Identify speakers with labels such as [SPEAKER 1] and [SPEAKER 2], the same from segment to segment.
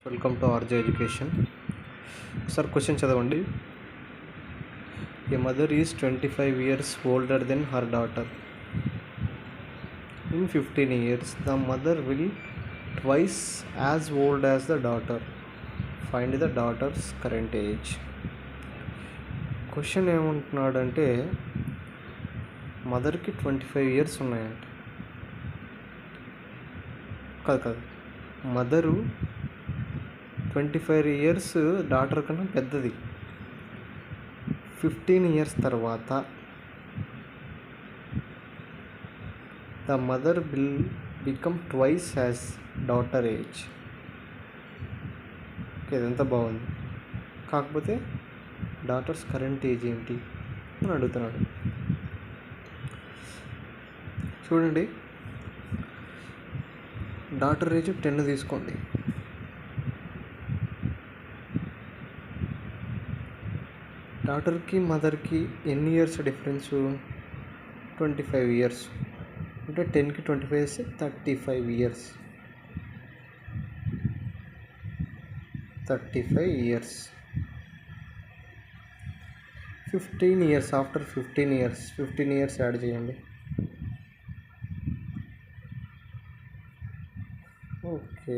[SPEAKER 1] Welcome to RJ education. Sir question చదవండి. ఏ mother is 25 years older than her daughter. In 15 years, the mother will twice as old as the daughter. Find the daughter's current age. Question ఏమంటున్నాడంటే మదర్కి 25 years ఉన్నాయంట. కాదు mother 25 years daughter కన్నా పెద్దది. 15 years తర్వాత the mother will become twice as daughter age. Okay, ఇదంతా బాగుంది. కాకపోతే డాటర్స్ కరెంట్ ఏజ్ ఏంటి అని అడుగుతున్నాడు. చూడండి, డాటర్ ఏజ్ 10 తీసుకోండి. డాటర్కి మదర్కి ఎన్ని ఇయర్స్ డిఫరెన్సు? 25 years. అంటే 10కి 25 వేస్తే 35 years. 35 years. 15 years. After 15 years add చేయండి. ఓకే,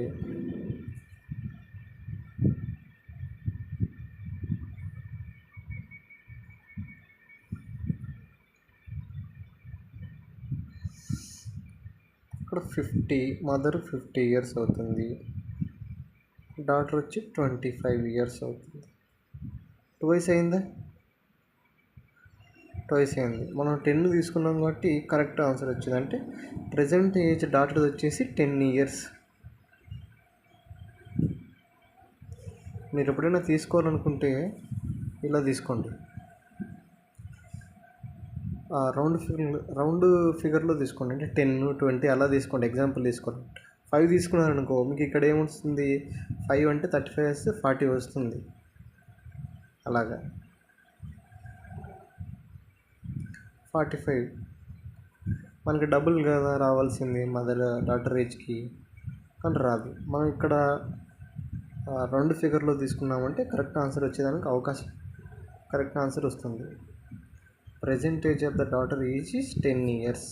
[SPEAKER 1] ఇక్కడ 50, మదర్ 50 years అవుతుంది, డాటర్ వచ్చి 25 years అవుతుంది. ట్వైస్ అయిందా? ట్వైస్ అయింది. మనం 10 తీసుకున్నాం కాబట్టి కరెక్ట్ ఆన్సర్ వచ్చింది. అంటే ప్రజెంట్ ఏజ్ డాటర్ వచ్చేసి 10 years. మీరు ఎప్పుడైనా తీసుకోవాలనుకుంటే ఇలా తీసుకోండి. రౌండ్ ఫిగర్లో తీసుకోండి. అంటే 10, 20 అలా తీసుకోండి. ఎగ్జాంపుల్ తీసుకోండి. 5 తీసుకున్నారనుకో, మీకు ఇక్కడ ఏమొస్తుంది? 5 అంటే 35 వేస్తే 40 వస్తుంది. అలాగా 45 మనకి డబుల్ కదా రావాల్సింది మదర్ డాటర్ ఏజ్కి, కానీ రాదు. మనం ఇక్కడ రౌండ్ ఫిగర్లో తీసుకున్నామంటే కరెక్ట్ ఆన్సర్ వచ్చేదానికి కరెక్ట్ ఆన్సర్ వస్తుంది. Present age of the daughter age is 10 years.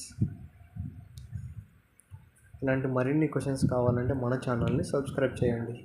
[SPEAKER 1] ఇలాంటి మరిన్ని క్వశ్చన్స్ కావాలంటే మన ఛానల్ని సబ్స్క్రైబ్ చేయండి.